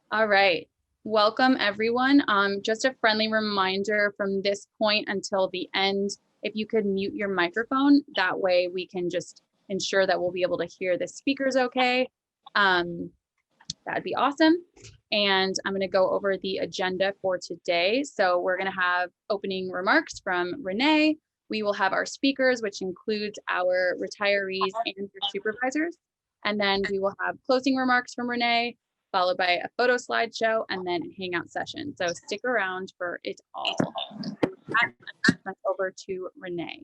All right. Welcome, everyone. Just a friendly reminder from this point until the end, if you could mute your microphone, that way we can just ensure that we'll be able to hear the speakers okay. Um, that'd be awesome. And I'm going to go over the agenda for today. So we're going to have opening remarks from Renee. We will have our speakers, which includes our retirees and your supervisors. And then we will have closing remarks from Renee, followed by a photo slideshow and then a hangout session. So stick around for it all. Over to Renee.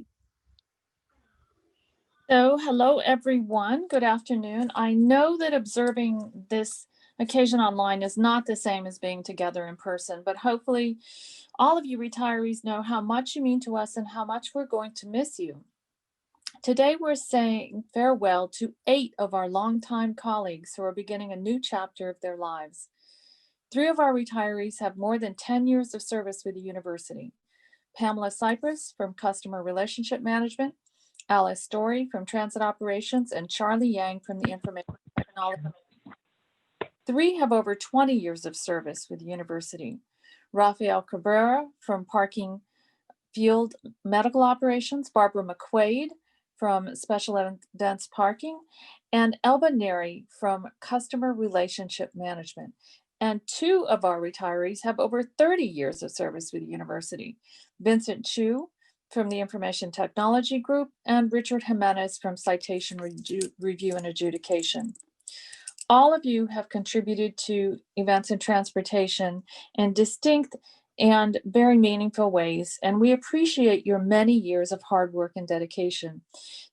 So, hello everyone. Good afternoon. I know that observing this occasion online is not the same as being together in person, but hopefully all of you retirees know how much you mean to us and how much we're going to miss you. Today, we're saying farewell to 8 of our longtime colleagues who are beginning a new chapter of their lives. 3 of our retirees have more than 10 years of service with the university. Pamela Cypress from Customer Relationship Management, Alice Story from Transit Operations, and Charlie Yang from the Information Technology. 3 have over 20 years of service with the university. Rafael Cabrera from Parking Field Medical Operations, Barbara McQuaid from Special Events Parking, and Elba Neri from Customer Relationship Management. And 2 of our retirees have over 30 years of service with the university. Vincent Chu from the Information Technology Group, and Richard Jimenez from Citation Review and Adjudication. All of you have contributed to Events and Transportation in distinct and very meaningful ways, and we appreciate your many years of hard work and dedication.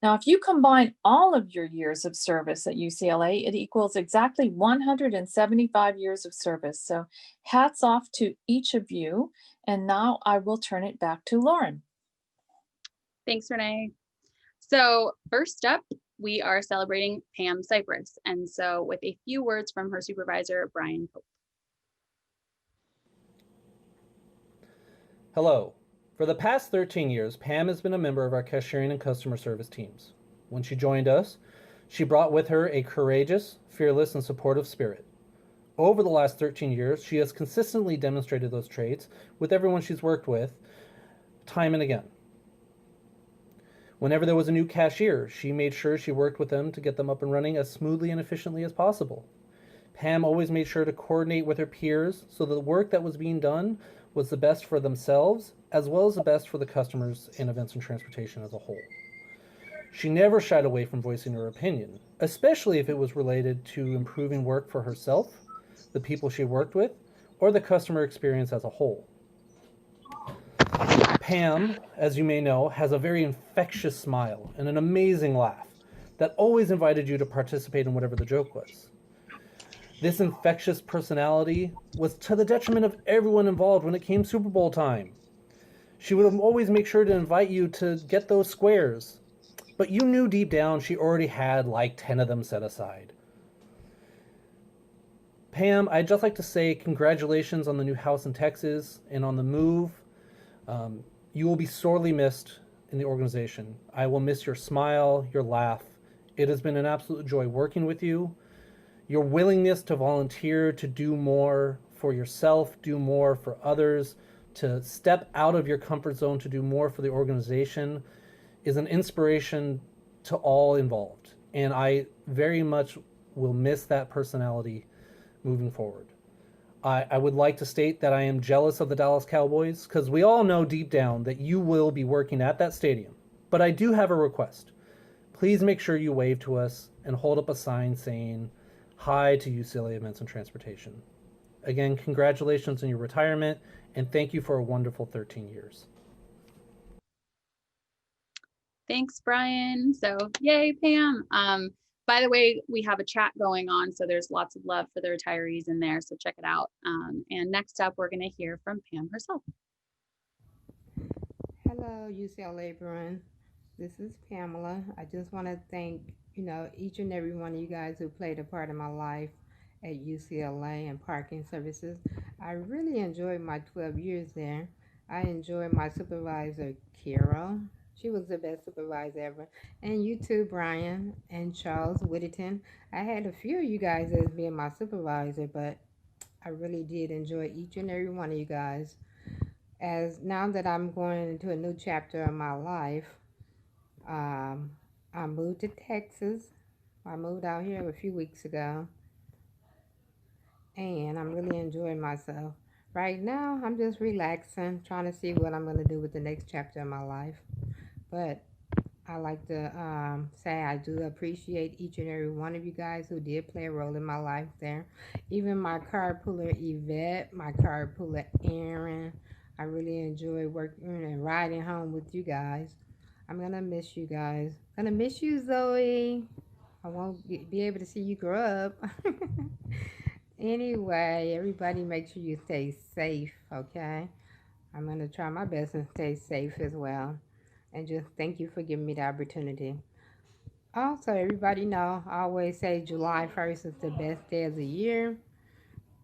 Now, if you combine all of your years of service at UCLA, it equals exactly 175 years of service. So hats off to each of you. And now I will turn it back to Lauren. Thanks, Renee. So first up, we are celebrating Pam Cypress. And so with a few words from her supervisor, Brian Pope. Hello. For the past 13 years, Pam has been a member of our cashiering and customer service teams. When she joined us, she brought with her a courageous, fearless, and supportive spirit. Over the last 13 years, she has consistently demonstrated those traits with everyone she's worked with, time and again. Whenever there was a new cashier, she made sure she worked with them to get them up and running as smoothly and efficiently as possible. Pam always made sure to coordinate with her peers so that the work that was being done was the best for themselves as well as the best for the customers and Events and Transportation as a whole. She never shied away from voicing her opinion, especially if it was related to improving work for herself, the people she worked with, or the customer experience as a whole. Pam, as you may know, has a very infectious smile and an amazing laugh that always invited you to participate in whatever the joke was. This infectious personality was to the detriment of everyone involved when it came Super Bowl time. She would always make sure to invite you to get those squares, but you knew deep down she already had like 10 of them set aside. Pam, I'd just like to say congratulations on the new house in Texas and on the move. You will be sorely missed in the organization. I will miss your smile, your laugh. It has been an absolute joy working with you. Your willingness to volunteer, to do more for yourself, do more for others, to step out of your comfort zone to do more for the organization is an inspiration to all involved. And I very much will miss that personality moving forward. I would like to state that I am jealous of the Dallas Cowboys because we all know deep down that you will be working at that stadium. But I do have a request. Please make sure you wave to us and hold up a sign saying, "Hi to UCLA Events and Transportation." Again, congratulations on your retirement and thank you for a wonderful 13 years. Thanks, Brian. So yay, Pam. By the way, we have a chat going on, so there's lots of love for the retirees in there, so check it out. And next up, we're going to hear from Pam herself. Hello, UCLA everyone. This is Pamela. I just want to thank, each and every one of you guys who played a part in my life at UCLA and parking services. I really enjoyed my 12 years there. I enjoyed my supervisor, Carol. She was the best supervisor ever. And you too, Brian and Charles Whittington. I had a few of you guys as being my supervisor, but I really did enjoy each and every one of you guys. As now that I'm going into a new chapter of my life, um, I moved to Texas. I moved out here a few weeks ago, and I'm really enjoying myself. Right now, I'm just relaxing, trying to see what I'm going to do with the next chapter of my life. But I like to say I do appreciate each and every one of you guys who did play a role in my life there. Even my carpooler Yvette, my carpooler Aaron. I really enjoy working and riding home with you guys. I'm gonna miss you guys. Gonna miss you, Zoe. I won't be able to see you grow up. Anyway, everybody make sure you stay safe, okay? I'm gonna try my best and stay safe as well. And just thank you for giving me the opportunity. Also, everybody know I always say July 1st is the best day of the year.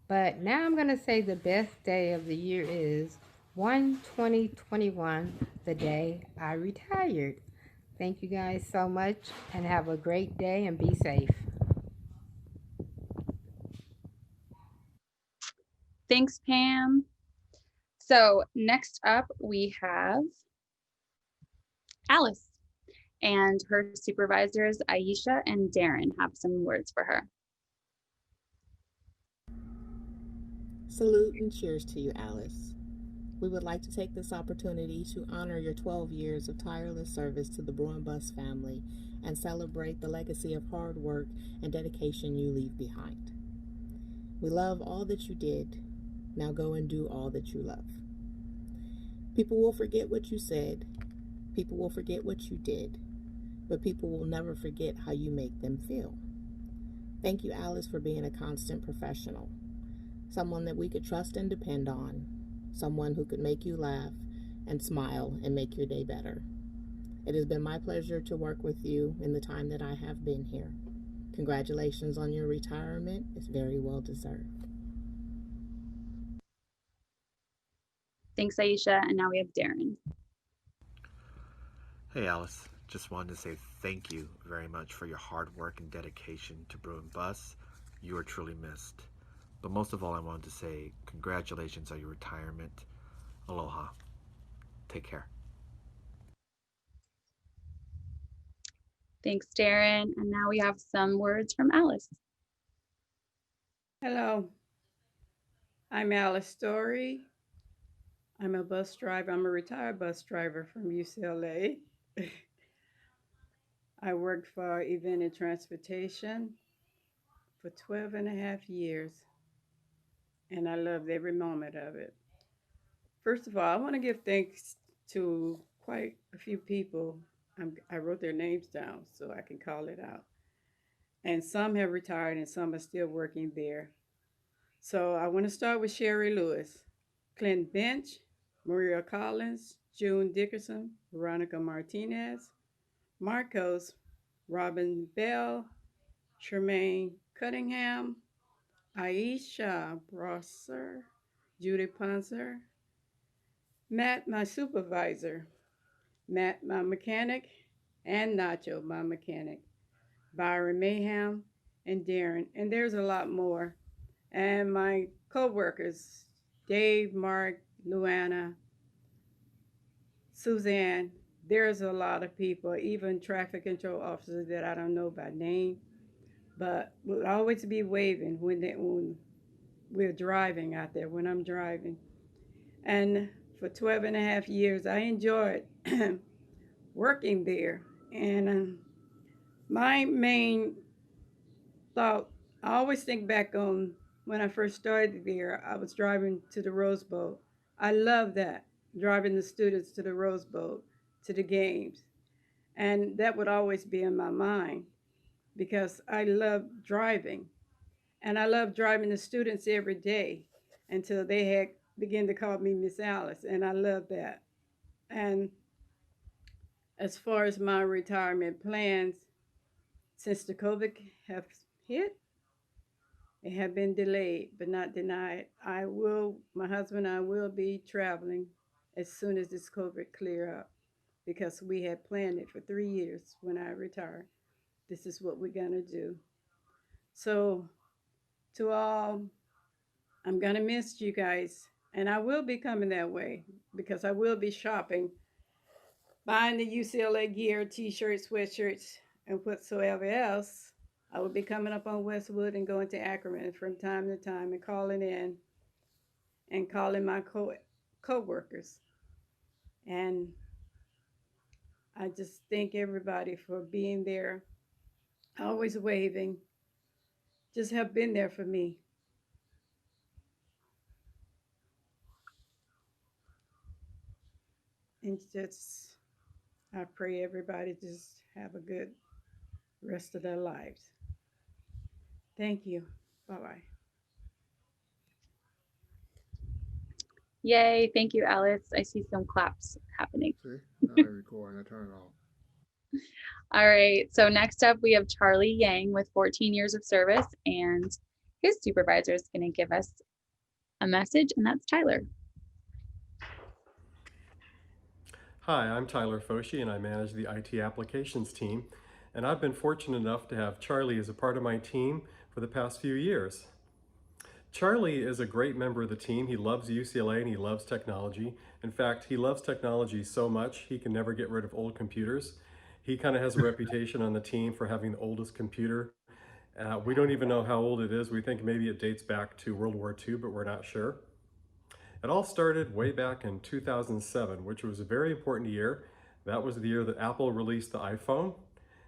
But now I'm going to say the best day of the year is 1/20/21, the day I retired. Thank you guys so much and have a great day and be safe. Thanks, Pam. So next up, we have Alice, and her supervisors, Aisha and Darren, have some words for her. Salute and cheers to you, Alice. We would like to take this opportunity to honor your 12 years of tireless service to the Bruin Bus family and celebrate the legacy of hard work and dedication you leave behind. We love all that you did. Now go and do all that you love. People will forget what you said. People will forget what you did. But people will never forget how you make them feel. Thank you, Alice, for being a constant professional. Someone that we could trust and depend on. Someone who could make you laugh and smile and make your day better. It has been my pleasure to work with you in the time that I have been here. Congratulations on your retirement. It's very well deserved. Thanks, Aisha. And now we have Darren. Hey Alice, just wanted to say thank you very much for your hard work and dedication to Bruin Bus. You are truly missed. But most of all, I wanted to say congratulations on your retirement. Aloha. Take care. Thanks, Darren. And now we have some words from Alice. Hello, I'm Alice Story. I'm a bus driver. I'm a retired bus driver from UCLA. I worked for Event and Transportation for 12 and a half years, and I loved every moment of it. First of all, I want to give thanks to quite a few people. I wrote their names down so I can call it out. And some have retired and some are still working there. So I want to start with Sherry Lewis, Clint Bench, Maria Collins, June Dickerson, Veronica Martinez, Marcos, Robin Bell, Tremaine Cunningham, Aisha Brosser, Judy Panzer, Matt, my supervisor, Matt, my mechanic, and Nacho, my mechanic, Byron Mayhem, and Darren. And there's a lot more. And my co-workers, Dave, Mark, Luana, Suzanne. There's a lot of people, even traffic control officers that I don't know by name, but will always be waving when we're driving out there, when I'm driving. And for 12 and a half years, I enjoyed working there. And my main thought, I always think back on when I first started there, I was driving to the Rose Bowl. I love that, driving the students to the Rose Bowl, to the games. And that would always be in my mind because I love driving. And I love driving the students every day until they had began to call me Miss Alice. And I love that. And as far as my retirement plans, since the COVID have hit, it have been delayed but not denied. My husband and I will be traveling as soon as this COVID clear up because we had planned it for 3 years when I retire. This is what we're gonna do. So to all, I'm going to miss you guys. And I will be coming that way because I will be shopping, buying the UCLA gear, t shirts, sweatshirts, and whatsoever else. I will be coming up on Westwood and going to Ackerman from time to time and calling in and calling my co-workers. And I just thank everybody for being there, always waving, just have been there for me. And just, I pray everybody just have a good rest of their lives. Thank you. Bye bye. Yay. Thank you, Alice. I see some claps happening. See, now I record and I turn it off. All right. So next up, we have Charlie Yang with 14 years of service, and his supervisor is going to give us a message, and that's Tyler. Hi, I'm Tyler Foshi, and I manage the IT applications team. And I've been fortunate enough to have Charlie as a part of my team for the past few years. Charlie is a great member of the team. He loves UCLA and he loves technology. In fact, he loves technology so much he can never get rid of old computers. He kind of has a reputation on the team for having the oldest computer. We don't even know how old it is. We think maybe it dates back to World War II, but we're not sure. It all started way back in 2007, which was a very important year. That was the year that Apple released the iPhone,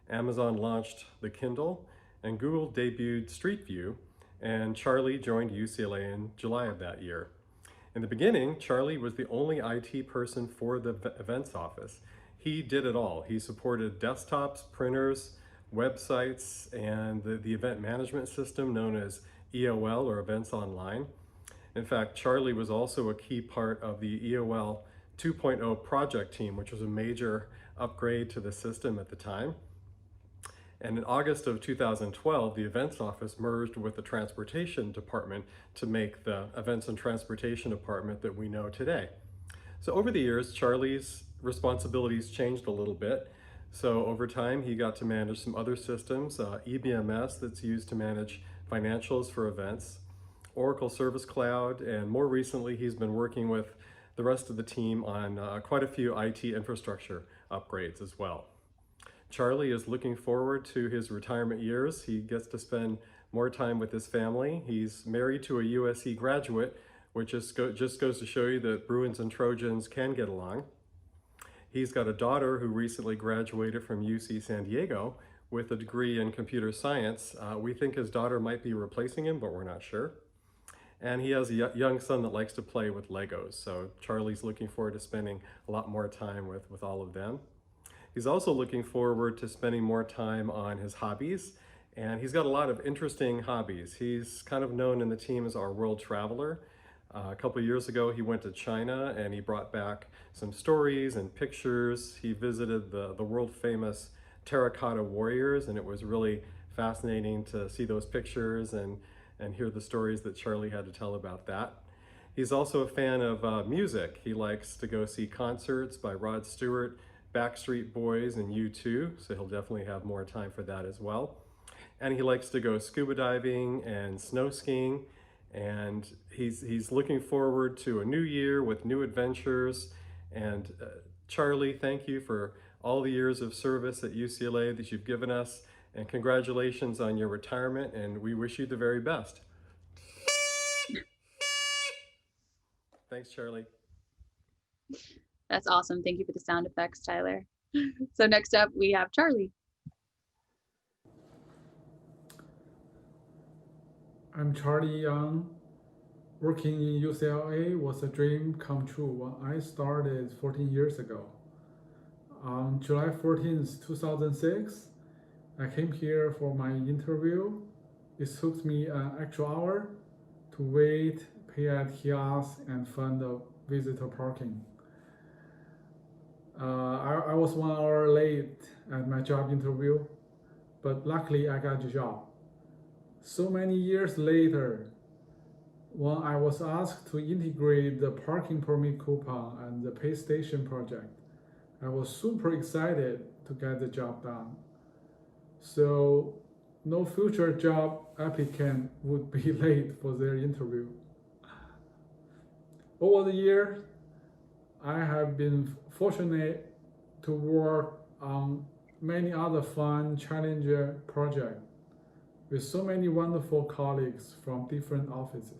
Amazon launched the Kindle, and Google debuted Street View, and Charlie joined UCLA in July of that year. In the beginning, Charlie was the only IT person for the events office. He did it all. He supported desktops, printers, websites, and the event management system known as EOL, or Events Online. In fact, Charlie was also a key part of the EOL 2.0 project team, which was a major upgrade to the system at the time. And in August of 2012, the events office merged with the transportation department to make the events and transportation department that we know today. So over the years, Charlie's responsibilities changed a little bit. So over time, he got to manage some other systems, EBMS that's used to manage financials for events, Oracle Service Cloud, and more recently, he's been working with the rest of the team on quite a few IT infrastructure upgrades as well. Charlie is looking forward to his retirement years. He gets to spend more time with his family. He's married to a USC graduate, which just goes to show you that Bruins and Trojans can get along. He's got a daughter who recently graduated from UC San Diego with a degree in computer science. We think his daughter might be replacing him, but we're not sure. And he has a young son that likes to play with Legos. So Charlie's looking forward to spending a lot more time with all of them. He's also looking forward to spending more time on his hobbies. And he's got a lot of interesting hobbies. He's kind of known in the team as our world traveler. A couple years ago, he went to China and he brought back some stories and pictures. He visited the world famous terracotta warriors, and it was really fascinating to see those pictures and hear the stories that Charlie had to tell about that. He's also a fan of music. He likes to go see concerts by Rod Stewart, Backstreet Boys, and U2, so he'll definitely have more time for that as well. And he likes to go scuba diving and snow skiing, and he's looking forward to a new year with new adventures. And Charlie, thank you for all the years of service at UCLA that you've given us, and congratulations on your retirement, and we wish you the very best. Thanks, Charlie. That's awesome. Thank you for the sound effects, Tyler. So next up, we have Charlie. I'm Charlie Young. Working in UCLA was a dream come true when I started 14 years ago. On July 14th, 2006, I came here for my interview. It took me an extra hour to wait, pay at kiosks, and find the visitor parking. I was 1 hour late at my job interview, but luckily I got the job. So many years later, when I was asked to integrate the parking permit coupon and the pay station project, I was super excited to get the job done. So no future job applicant would be late for their interview. Over the years, I have been fortunate to work on many other fun, challenging projects with so many wonderful colleagues from different offices.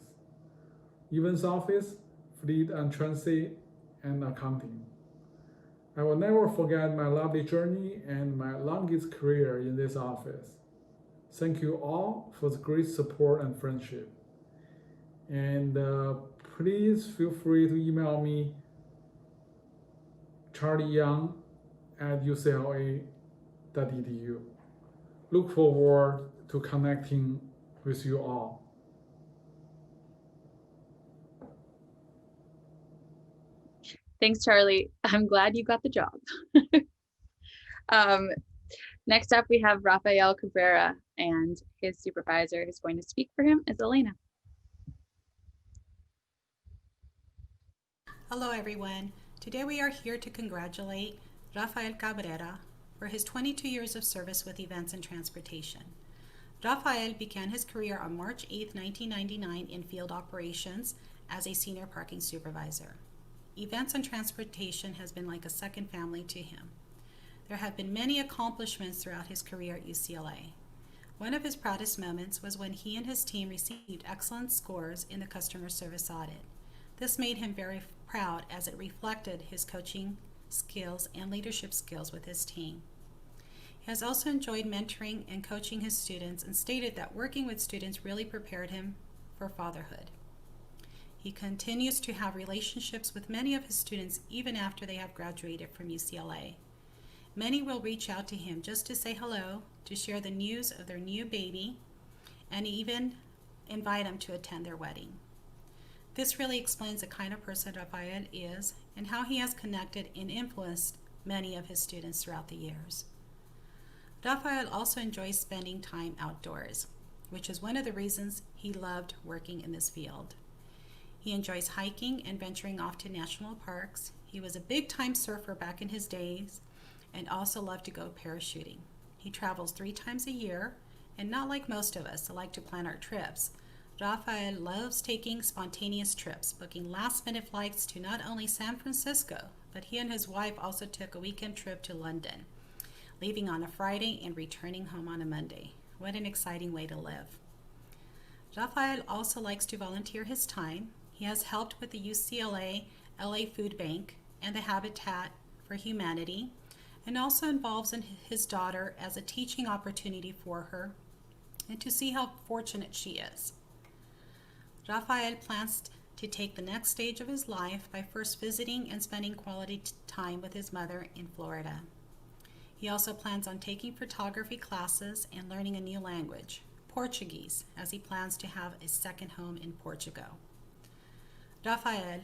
Events office, fleet and transit, and accounting. I will never forget my lovely journey and my longest career in this office. Thank you all for the great support and friendship. And please feel free to email me, charlieyoung@ucla.edu. Look forward to connecting with you all. Thanks, Charlie. I'm glad you got the job. Next up, we have Rafael Cabrera, and his supervisor who's going to speak for him is Elena. Hello everyone. Today we are here to congratulate Rafael Cabrera for his 22 years of service with Events and Transportation. Rafael began his career on March 8, 1999 in field operations as a senior parking supervisor. Events and Transportation has been like a second family to him. There have been many accomplishments throughout his career at UCLA. One of his proudest moments was when he and his team received excellent scores in the customer service audit. This made him very proud as it reflected his coaching skills and leadership skills with his team. He has also enjoyed mentoring and coaching his students and stated that working with students really prepared him for fatherhood. He continues to have relationships with many of his students even after they have graduated from UCLA. Many will reach out to him just to say hello, to share the news of their new baby, and even invite him to attend their wedding. This really explains the kind of person Rafael is and how he has connected and influenced many of his students throughout the years. Rafael also enjoys spending time outdoors, which is one of the reasons he loved working in this field. He enjoys hiking and venturing off to national parks. He was a big-time surfer back in his days and also loved to go parachuting. He travels 3 times a year, and not like most of us that like to plan our trips. Rafael loves taking spontaneous trips, booking last-minute flights to not only San Francisco, but he and his wife also took a weekend trip to London, leaving on a Friday and returning home on a Monday. What an exciting way to live. Rafael also likes to volunteer his time. He has helped with the UCLA LA Food Bank and the Habitat for Humanity, and also involves in his daughter as a teaching opportunity for her and to see how fortunate she is. Rafael plans to take the next stage of his life by first visiting and spending quality time with his mother in Florida. He also plans on taking photography classes and learning a new language, Portuguese, as he plans to have a second home in Portugal. Rafael,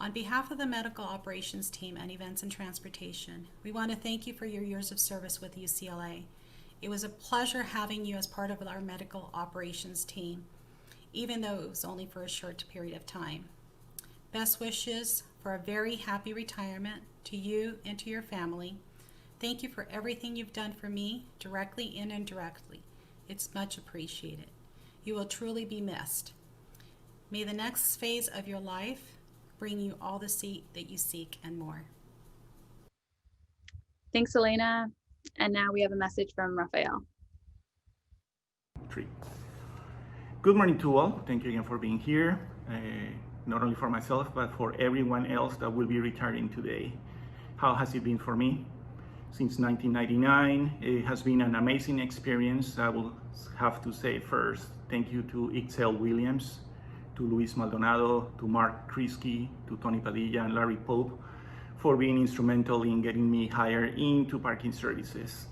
on behalf of the Medical Operations Team and Events and Transportation, we want to thank you for your years of service with UCLA. It was a pleasure having you as part of our Medical Operations Team, even though it was only for a short period of time. Best wishes for a very happy retirement to you and to your family. Thank you for everything you've done for me, directly and indirectly. It's much appreciated. You will truly be missed. May the next phase of your life bring you all the seat that you seek and more. Thanks, Elena. And now we have a message from Rafael. Good morning to all. Thank you again for being here, not only for myself, but for everyone else that will be retiring today. How has it been for me? Since 1999, it has been an amazing experience. I will have to say first, thank you to Ixel Williams, to Luis Maldonado, to Mark Krisky, to Tony Padilla and Larry Pope for being instrumental in getting me hired into parking services.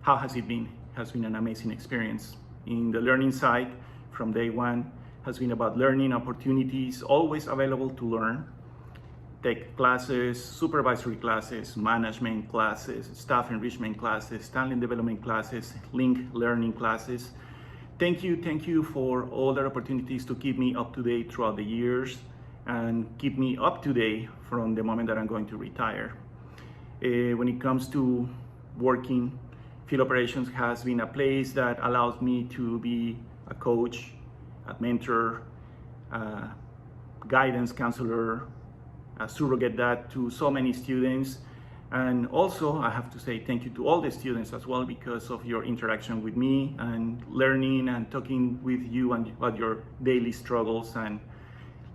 How has it been? It has been an amazing experience. In the learning side, from day one, has been about learning opportunities, always available to learn. Tech classes, supervisory classes, management classes, staff enrichment classes, talent development classes, link learning classes. Thank you for all the opportunities to keep me up to date throughout the years and keep me up to date from the moment that I'm going to retire. When it comes to working, field operations has been a place that allows me to be a coach, a mentor, guidance counselor, a surrogate dad to so many students. And also, I have to say thank you to all the students as well because of your interaction with me and learning and talking with you and about your daily struggles and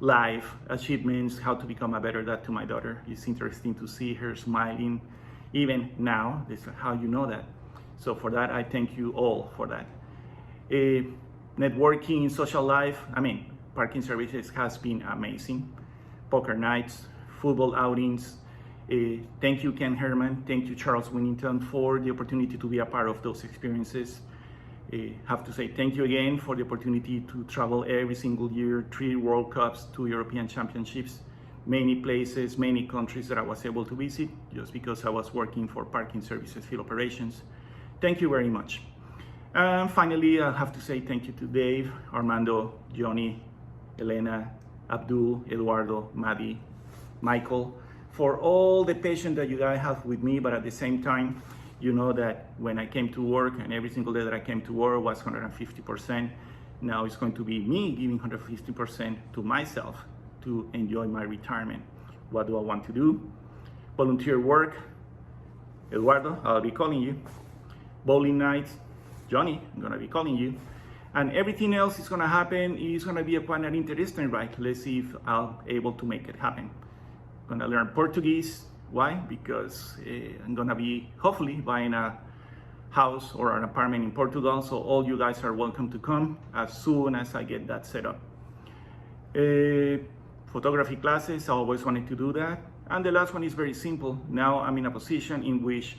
life achievements, how to become a better dad to my daughter. It's interesting to see her smiling even now. This is how you know that. So for that, I thank you all for that. Networking, social life, parking services has been amazing. Poker nights, football outings. Thank you, Ken Herman. Thank you, Charles Winnington, for the opportunity to be a part of those experiences. Have to say thank you again for the opportunity to travel every single year, 3 World Cups, 2 European Championships, many places, many countries that I was able to visit just because I was working for parking services field operations. Thank you very much. And finally, I have to say thank you to Dave, Armando, Johnny, Elena, Abdul, Eduardo, Maddie, Michael, for all the patience that you guys have with me, but at the same time, you know that when I came to work and every single day that I came to work was 150%. Now it's going to be me giving 150% to myself to enjoy my retirement. What do I want to do? Volunteer work. Eduardo, I'll be calling you. Bowling nights. Johnny, I'm gonna be calling you. And everything else is gonna happen. It's gonna be quite an interesting ride. Let's see if I'll able to make it happen. I'm gonna learn Portuguese. Why? Because I'm gonna be hopefully buying a house or an apartment in Portugal. So all you guys are welcome to come as soon as I get that set up. Photography classes, I always wanted to do that. And the last one is very simple. Now I'm in a position in which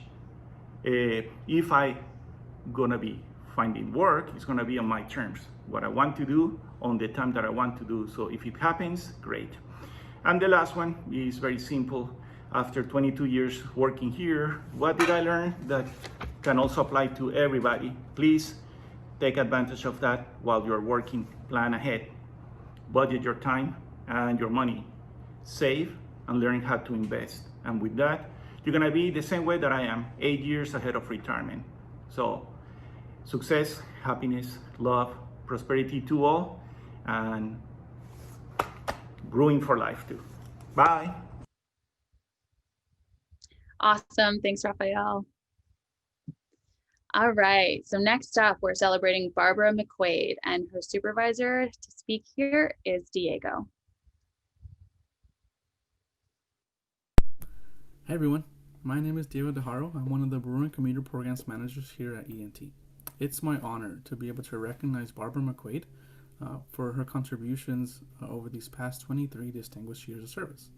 if I gonna be finding work, it's gonna be on my terms. What I want to do on the time that I want to do. So if it happens, great. And the last one is very simple. After 22 years working here, what did I learn that can also apply to everybody? Please take advantage of that while you're working. Plan ahead. Budget your time and your money. Save and learn how to invest. And with that, you're gonna be the same way that I am, 8 years ahead of retirement. So success, happiness, love, prosperity to all, and brewing for life too. Bye. Awesome. Thanks, Raphael. All right. So next up, we're celebrating Barbara McQuaid, and her supervisor to speak here is Diego. Hi, everyone. My name is Diego DeHaro. I'm one of the Brewer and Commuter Programs Managers here at ENT. It's my honor to be able to recognize Barbara McQuaid for her contributions over these past 23 distinguished years of service.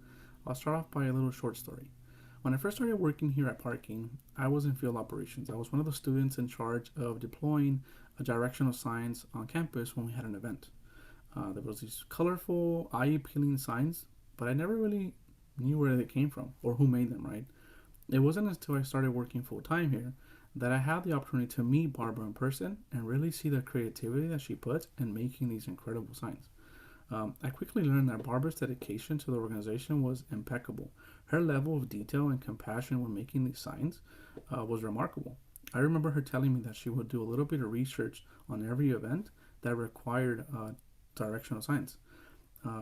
I'll start off by a little short story. When I first started working here at Parking, I was in field operations. I was one of the students in charge of deploying a directional signs on campus when we had an event. There was these colorful, eye-appealing signs, but I never really knew where they came from or who made them, right? It wasn't until I started working full-time here that I had the opportunity to meet Barbara in person and really see the creativity that she put in making these incredible signs. I quickly learned that Barbara's dedication to the organization was impeccable. Her level of detail and compassion when making these signs was remarkable. I remember her telling me that she would do a little bit of research on every event that required directional signs.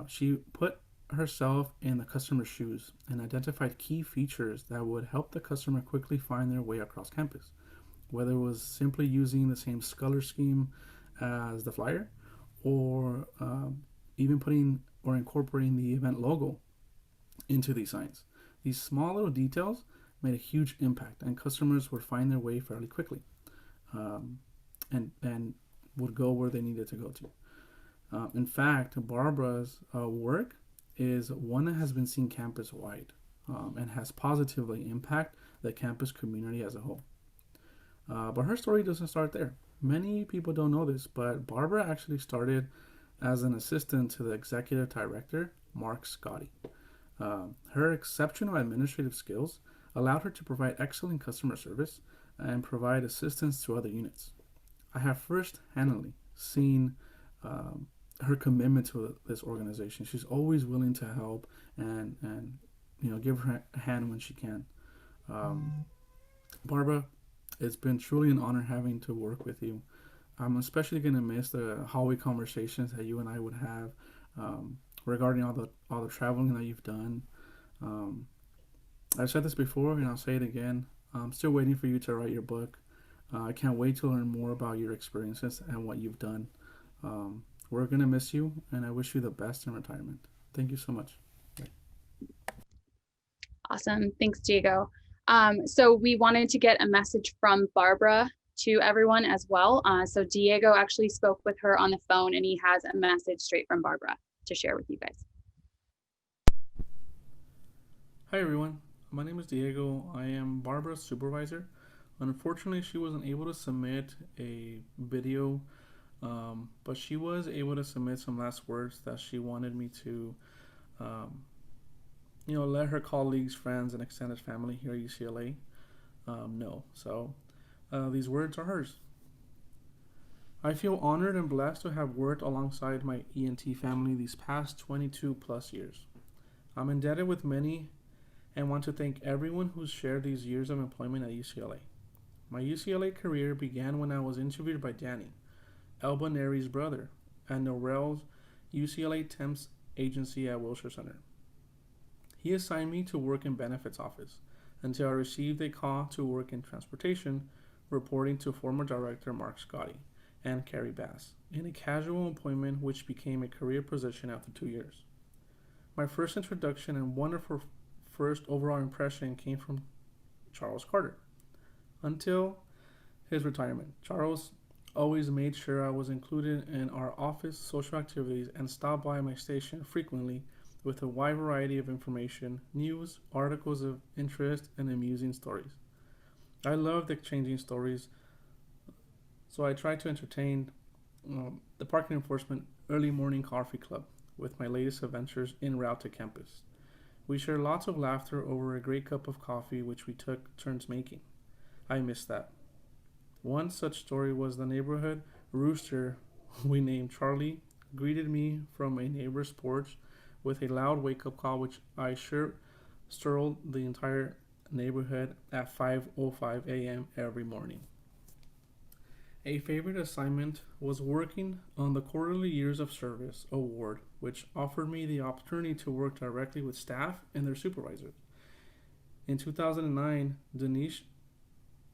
She put herself in the customer's shoes and identified key features that would help the customer quickly find their way across campus, whether it was simply using the same color scheme as the flyer or even putting or incorporating the event logo into these signs. These small little details made a huge impact, and customers would find their way fairly quickly and would go where they needed to go to. In fact, Barbara's work is one that has been seen campus-wide and has positively impacted the campus community as a whole. But her story doesn't start there. Many people don't know this, but Barbara actually started as an assistant to the executive director, Mark Scotty. Her exceptional administrative skills allowed her to provide excellent customer service and provide assistance to other units. I have first-handedly seen her commitment to this organization. She's always willing to help and give her a hand when she can. Barbara, it's been truly an honor having to work with you. I'm especially going to miss the hallway conversations that you and I would have regarding all the traveling that you've done. Um, I've said this before, and I'll say it again. I'm still waiting for you to write your book. I can't wait to learn more about your experiences and what you've done. We're gonna miss you, and I wish you the best in retirement. Thank you so much. Awesome. Thanks, Diego. So we wanted to get a message from Barbara to everyone as well. So Diego actually spoke with her on the phone, and he has a message straight from Barbara to share with you guys. Hi everyone, my name is Diego. I am Barbara's supervisor. Unfortunately, she wasn't able to submit a video, but she was able to submit some last words that she wanted me to, um, let her colleagues, friends, and extended family here at UCLA know. So these words are hers. I feel honored and blessed to have worked alongside my ENT family these past 22 plus years. I'm indebted with many and want to thank everyone who's shared these years of employment at UCLA. My UCLA career began when I was interviewed by Danny, Elba Neri's brother, at Norrell's UCLA Temps agency at Wilshire Center. He assigned me to work in benefits office until I received a call to work in transportation, reporting to former director Mark Scotti and Carrie Bass, in a casual employment which became a career position after 2 years. My first introduction and wonderful first overall impression came from Charles Carter. Until his retirement, Charles always made sure I was included in our office social activities and stopped by my station frequently with a wide variety of information, news, articles of interest, and amusing stories. I loved exchanging stories, so I tried to entertain the parking enforcement early morning coffee club with my latest adventures en route to campus. We shared lots of laughter over a great cup of coffee, which we took turns making. I missed that. One such story was the neighborhood rooster we named Charlie greeted me from a neighbor's porch with a loud wake-up call, which I sure startled the entire neighborhood at 5:05 a.m. every morning. A favorite assignment was working on the Quarterly Years of Service Award, which offered me the opportunity to work directly with staff and their supervisors. In 2009, Denise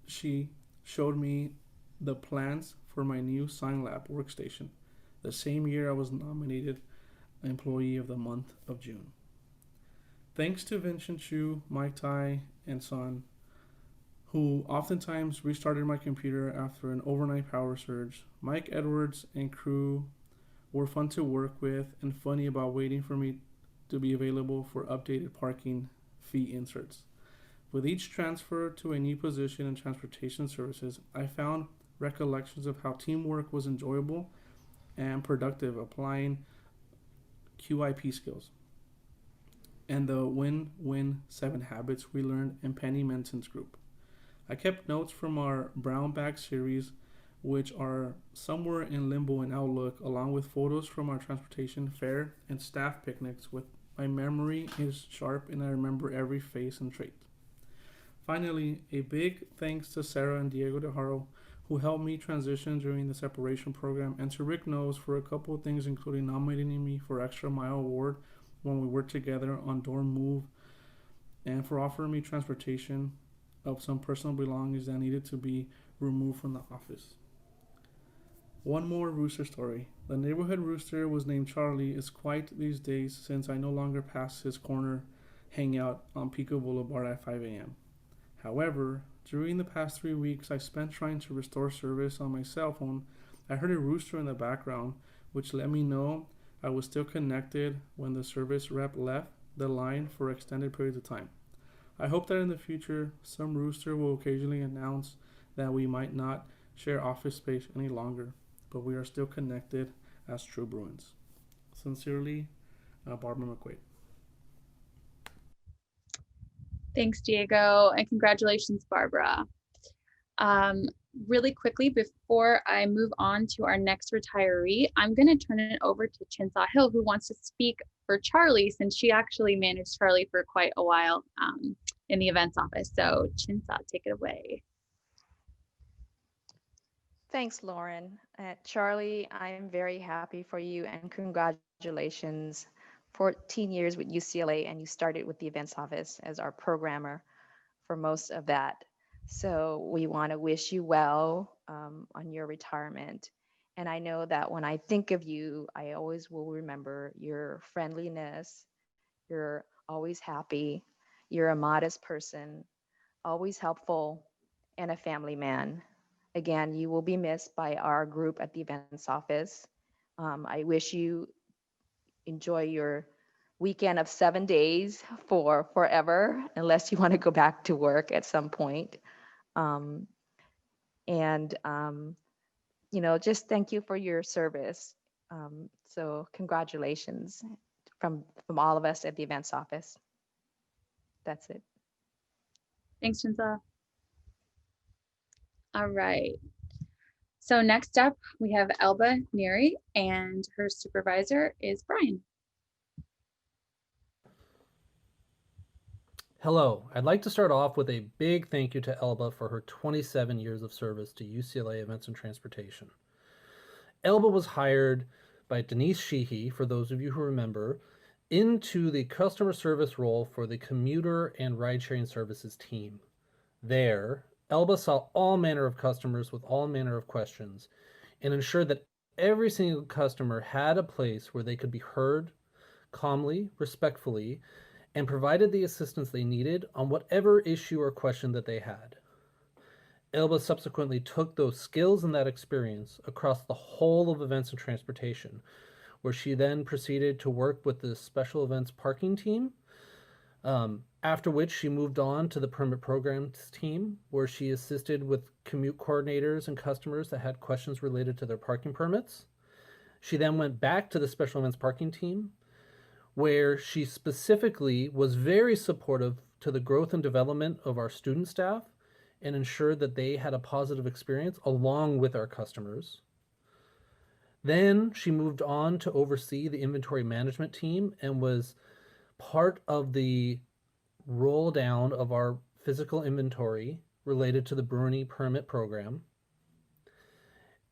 she showed me the plans for my new Sign Lab workstation, the same year I was nominated Employee of the Month of June. Thanks to Vincent Chu, Mike Tai, and Son, who oftentimes restarted my computer after an overnight power surge, Mike Edwards and crew were fun to work with and funny about waiting for me to be available for updated parking fee inserts. With each transfer to a new position in transportation services, I found recollections of how teamwork was enjoyable and productive, applying QIP skills and the win-win 7 habits we learned in Penny Menson's group. I kept notes from our brown bag series, which are somewhere in limbo in Outlook, along with photos from our transportation fair and staff picnics. With my memory is sharp and I remember every face and trait. Finally, a big thanks to Sarah and Diego De Haro, who helped me transition during the separation program, and to Rick Knowles for a couple of things, including nominating me for Extra Mile Award when we worked together on dorm move, and for offering me transportation of some personal belongings that needed to be removed from the office. One more rooster story. The neighborhood rooster was named Charlie is quiet these days since I no longer pass his corner hangout on Pico Boulevard at 5 a.m. However, during the past 3 weeks I spent trying to restore service on my cell phone, I heard a rooster in the background, which let me know I was still connected when the service rep left the line for extended periods of time. I hope that in the future, some rooster will occasionally announce that we might not share office space any longer, but we are still connected as true Bruins. Sincerely, Barbara McQuaid. Thanks, Diego, and congratulations, Barbara. Really quickly, before I move on to our next retiree, I'm going to turn it over to Chinsa Hill, who wants to speak for Charlie, since she actually managed Charlie for quite a while in the events office. So Chinsa, take it away. Thanks, Lauren. Charlie, I'm very happy for you and congratulations 14 years with UCLA, and you started with the events office as our programmer for most of that. So we want to wish you well on your retirement. And I know that when I think of you, I always will remember your friendliness. You're always happy. You're a modest person, always helpful, and a family man. Again, you will be missed by our group at the events office. I wish you enjoy your weekend of 7 days for forever, unless you want to go back to work at some point. Um, and just thank you for your service. So congratulations from all of us at the events office. That's it. Thanks, Chinsa. All right. So next up, we have Elba Neary, and her supervisor is Brian. Hello, I'd like to start off with a big thank you to Elba for her 27 years of service to UCLA Events and Transportation. Elba was hired by Denise Sheehy, for those of you who remember, into the customer service role for the commuter and ride-sharing services team. There, Elba saw all manner of customers with all manner of questions and ensured that every single customer had a place where they could be heard calmly, respectfully, and provided the assistance they needed on whatever issue or question that they had. Elba subsequently took those skills and that experience across the whole of events and transportation, where she then proceeded to work with the special events parking team, after which she moved on to the permit programs team, where she assisted with commute coordinators and customers that had questions related to their parking permits. She then went back to the special events parking team, where she specifically was very supportive to the growth and development of our student staff and ensured that they had a positive experience along with our customers. Then she moved on to oversee the inventory management team and was part of the roll down of our physical inventory related to the Bruni permit program.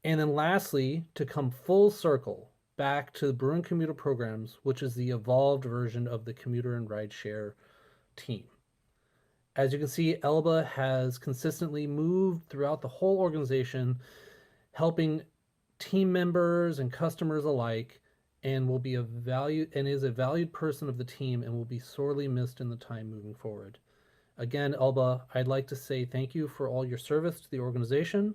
And then lastly, to come full circle back to the Bruin commuter programs, which is the evolved version of the commuter and rideshare team. As you can see, Elba has consistently moved throughout the whole organization, helping team members and customers alike, and will be is a valued person of the team and will be sorely missed in the time moving forward. Again, Elba, I'd like to say thank you for all your service to the organization.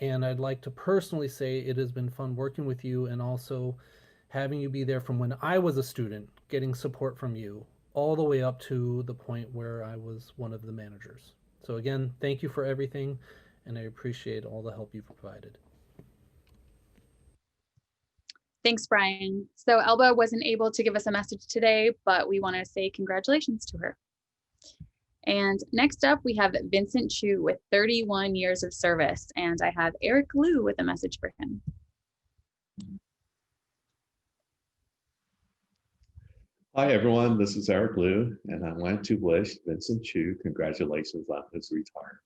And I'd like to personally say it has been fun working with you and also having you be there from when I was a student, getting support from you, all the way up to the point where I was one of the managers. So again, thank you for everything, and I appreciate all the help you've provided. Thanks, Brian. So Elba wasn't able to give us a message today, but we want to say congratulations to her. And next up, we have Vincent Chu with 31 years of service, and I have Eric Liu with a message for him. Hi, everyone. This is Eric Liu, and I want to wish Vincent Chu congratulations on his retirement.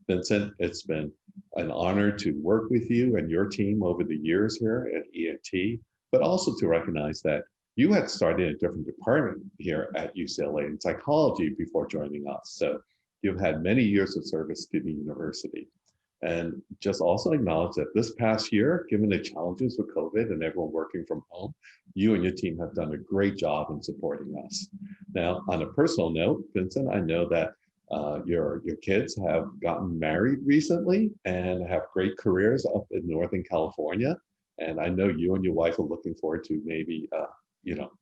Vincent, it's been an honor to work with you and your team over the years here at ENT, but also to recognize that you had started a different department here at UCLA in psychology before joining us. So you've had many years of service to the university. And just also acknowledge that this past year, given the challenges with COVID and everyone working from home, you and your team have done a great job in supporting us. Now, on a personal note, Vincent, I know that your kids have gotten married recently and have great careers up in Northern California. And I know you and your wife are looking forward to maybe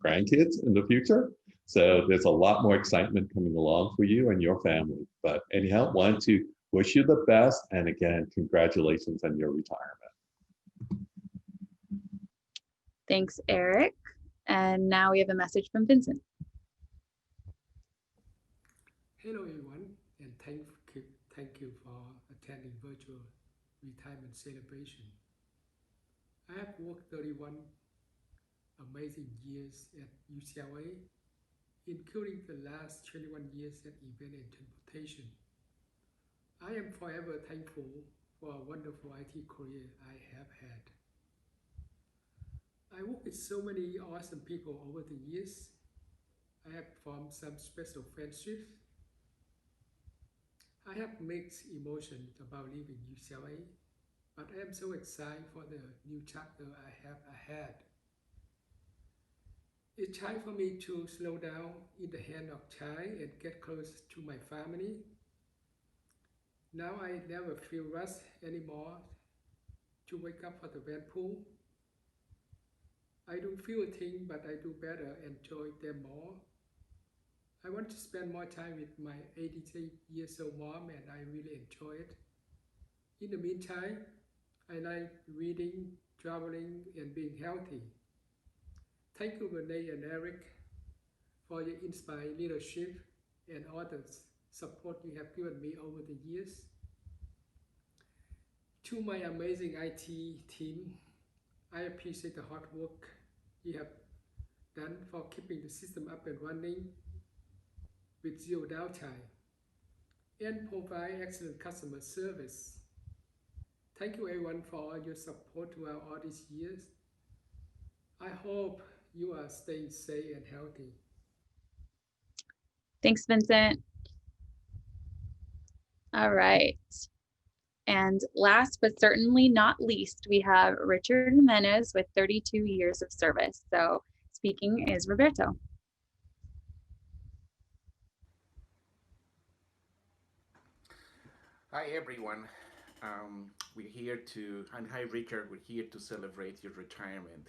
grandkids in the future. So there's a lot more excitement coming along for you and your family. But anyhow, wanted to wish you the best. And again, congratulations on your retirement. Thanks, Eric. And now we have a message from Vincent. Hello, everyone, and thank you for attending virtual retirement celebration. I have worked 31 amazing years at UCLA, including the last 21 years at event and transportation. I am forever thankful for a wonderful IT career I have had. I work with so many awesome people over the years. I have formed some special friendships. I have mixed emotions about leaving UCLA, but I am so excited for the new chapter I have ahead. It's time for me to slow down in the hand of child and get close to my family. Now I never feel rushed anymore to wake up for the band pool. I don't feel a thing, but I do better enjoy them more. I want to spend more time with my 83 years old mom, and I really enjoy it. In the meantime, I like reading, traveling, and being healthy. Thank you, Renee and Eric, for your inspiring leadership and all the support you have given me over the years. To my amazing IT team, I appreciate the hard work you have done for keeping the system up and running with zero downtime and provide excellent customer service. Thank you everyone for all your support throughout all these years. I hope you are staying safe and healthy. Thanks, Vincent. All right. And last but certainly not least, we have Richard Jimenez with 32 years of service. So speaking is Roberto. Hi everyone. We're here to, and hi Richard, we're here to celebrate your retirement.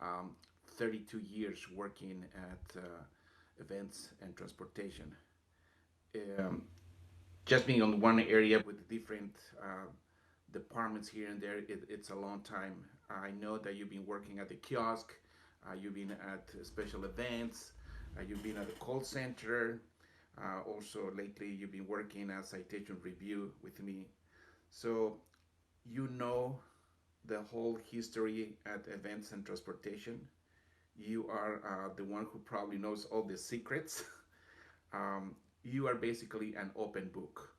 Um, 32 years working at events and transportation. Um, just being on one area with different departments here and there, it's a long time. I know that you've been working at the kiosk, you've been at special events, you've been at the call center. Also, lately, you've been working as citation review with me. So, you know the whole history at events and transportation. You are the one who probably knows all the secrets. You are basically an open book.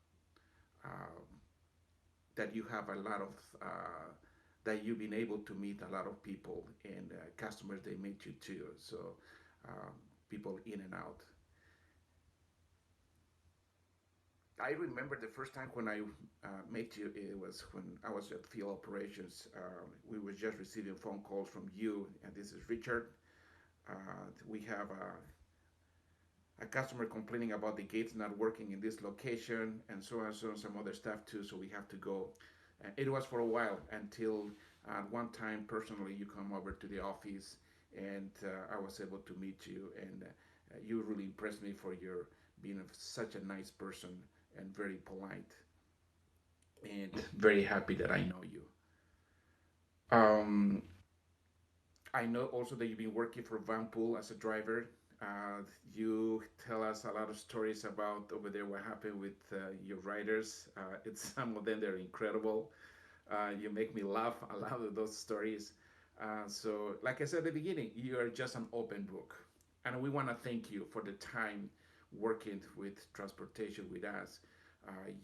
Uh, that you have a lot of that you've been able to meet a lot of people and customers they meet you too. So um, people in and out. I remember the first time when I met you. It was when I was at field operations. We were just receiving phone calls from you, and this is Richard. We have a customer complaining about the gates not working in this location, and so on, so on, some other stuff too. So we have to go. It was for a while until one time personally you come over to the office, and I was able to meet you, and you really impressed me for your being such a nice person and very polite, and very happy that I know you. Um, I know also that you've been working for Vanpool as a driver. Uh, you tell us a lot of stories about over there what happened with your riders. It's some of them they're incredible. You make me laugh a lot of those stories. So, like I said at the beginning, you are just an open book, and we want to thank you for the time working with transportation with us.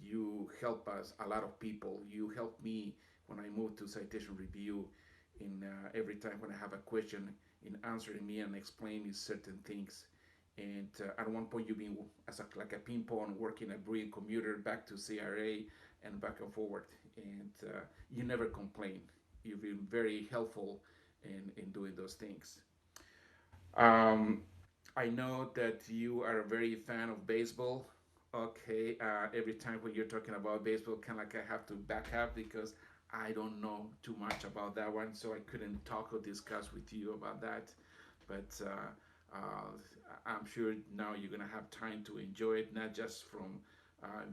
You help us a lot of people. You help me when I moved to citation review in every time when I have a question in answering me and explaining certain things. And at one point, you've been as like a ping pong working a brilliant commuter back to CRA and back and forward. And you never complain. You've been very helpful in doing those things. Um, I know that you are a very fan of baseball. Okay, every time when you're talking about baseball, kind of like I have to back up because I don't know too much about that one, so I couldn't talk or discuss with you about that. But I'm sure now you're gonna have time to enjoy it, not just from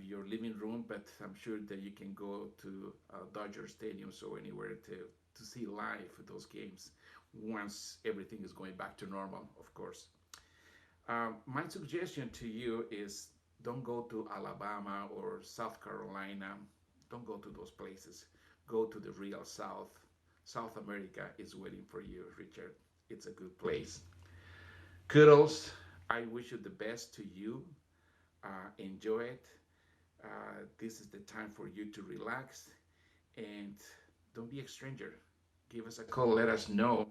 your living room, but I'm sure that you can go to Dodger Stadium or anywhere to see live those games once everything is going back to normal, of course. My suggestion to you is don't go to Alabama or South Carolina. Don't go to those places. Go to the real South. South America is waiting for you, Richard. It's a good place. Kudos. I wish you the best to you. Enjoy it. This is the time for you to relax and don't be a stranger. Give us a call. Let us know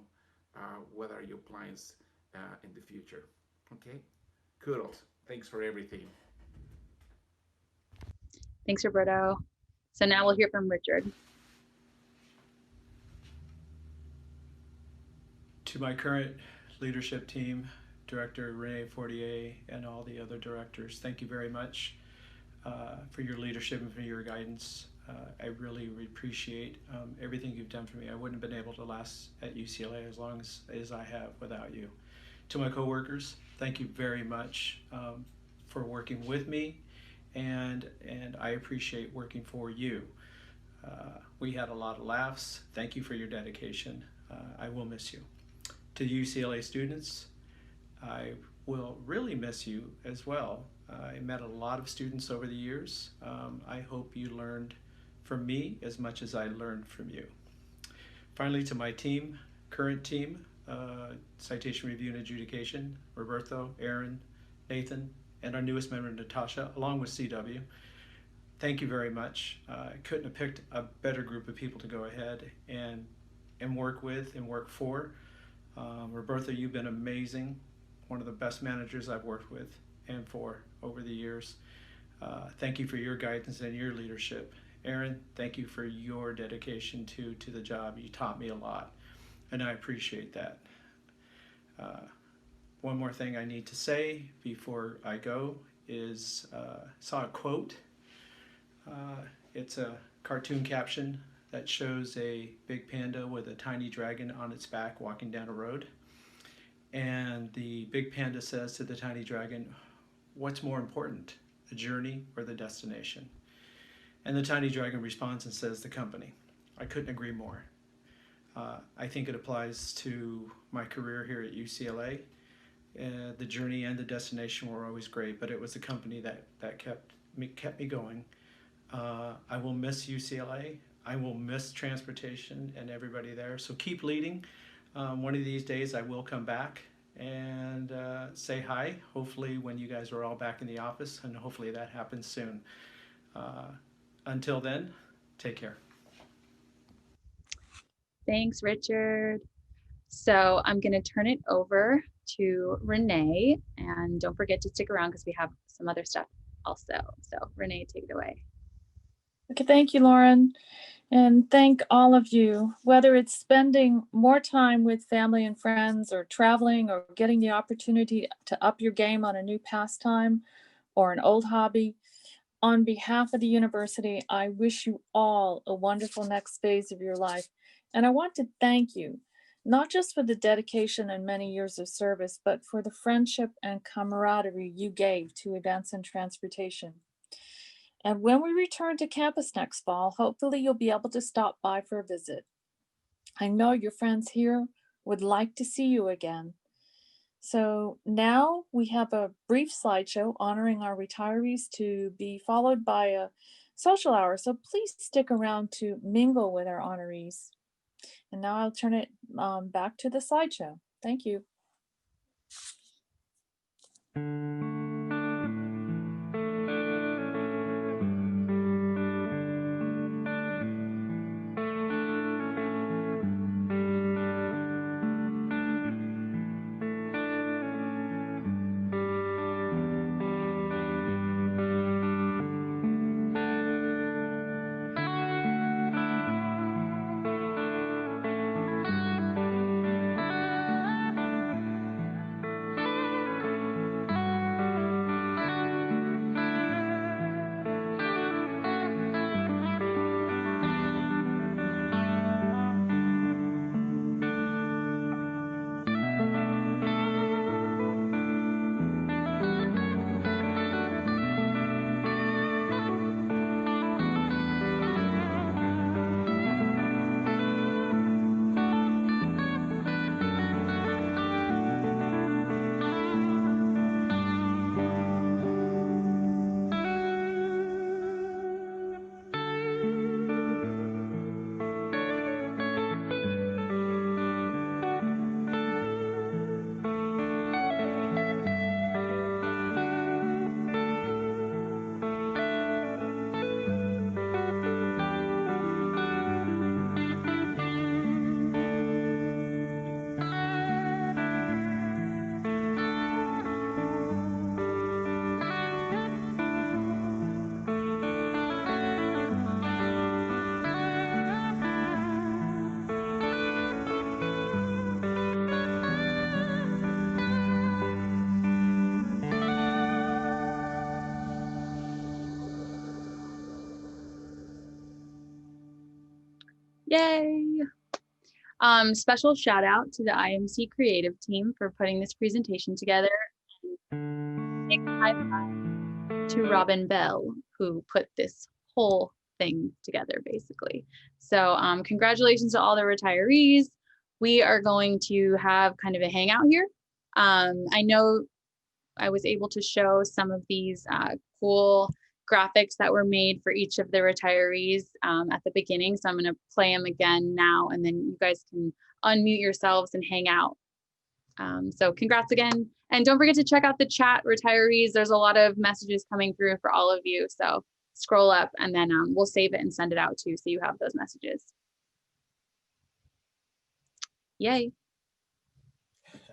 what are your plans in the future. Okay, kudos. Thanks for everything. Thanks, Roberto. So now we'll hear from Richard. To my current leadership team, Director Renee Fortier, and all the other directors, thank you very much for your leadership and for your guidance. I really appreciate everything you've done for me. I wouldn't have been able to last at UCLA as long as I have without you. To my coworkers, thank you very much for working with me, and I appreciate working for you. We had a lot of laughs. Thank you for your dedication. I will miss you. To UCLA students, I will really miss you as well. I met a lot of students over the years. I hope you learned from me as much as I learned from you. Finally, to my team, current team, Citation Review and Adjudication, Roberto, Aaron, Nathan, and our newest member, Natasha, along with CW. Thank you very much. I couldn't have picked a better group of people to go ahead and work with and work for. Roberto, you've been amazing. One of the best managers I've worked with and for over the years. Thank you for your guidance and your leadership. Aaron, thank you for your dedication to the job. You taught me a lot, and I appreciate that. One more thing I need to say before I go is saw a quote. It's a cartoon caption that shows a big panda with a tiny dragon on its back walking down a road. And the big panda says to the tiny dragon, "What's more important, the journey or the destination?" And the tiny dragon responds and says, "The company." I couldn't agree more. I think it applies to my career here at UCLA. The journey and the destination were always great, but it was the company that kept me going. I will miss UCLA. I will miss transportation and everybody there. So keep leading. One of these days I will come back and say hi, hopefully when you guys are all back in the office, and hopefully that happens soon. Until then, take care. Thanks, Richard. So I'm going to turn it over to Renee, and don't forget to stick around because we have some other stuff also. So Renee, take it away. Okay, thank you, Lauren. And thank all of you, whether it's spending more time with family and friends or traveling or getting the opportunity to up your game on a new pastime or an old hobby. On behalf of the university, I wish you all a wonderful next phase of your life. And I want to thank you, not just for the dedication and many years of service, but for the friendship and camaraderie you gave to events and transportation. And when we return to campus next fall, hopefully you'll be able to stop by for a visit. I know your friends here would like to see you again. So now we have a brief slideshow honoring our retirees to be followed by a social hour. So please stick around to mingle with our honorees. And now I'll turn it back to the slideshow. Thank you. Yay. Special shout out to the IMC creative team for putting this presentation together. Big high five to Robin Bell, who put this whole thing together basically. So congratulations to all the retirees. We are going to have kind of a hangout here. I know I was able to show some of these cool graphics that were made for each of the retirees at the beginning. So I'm going to play them again now, and then you guys can unmute yourselves and hang out. So congrats again. And don't forget to check out the chat, retirees. There's a lot of messages coming through for all of you. So scroll up and then we'll save it and send it out too, so you have those messages. Yay.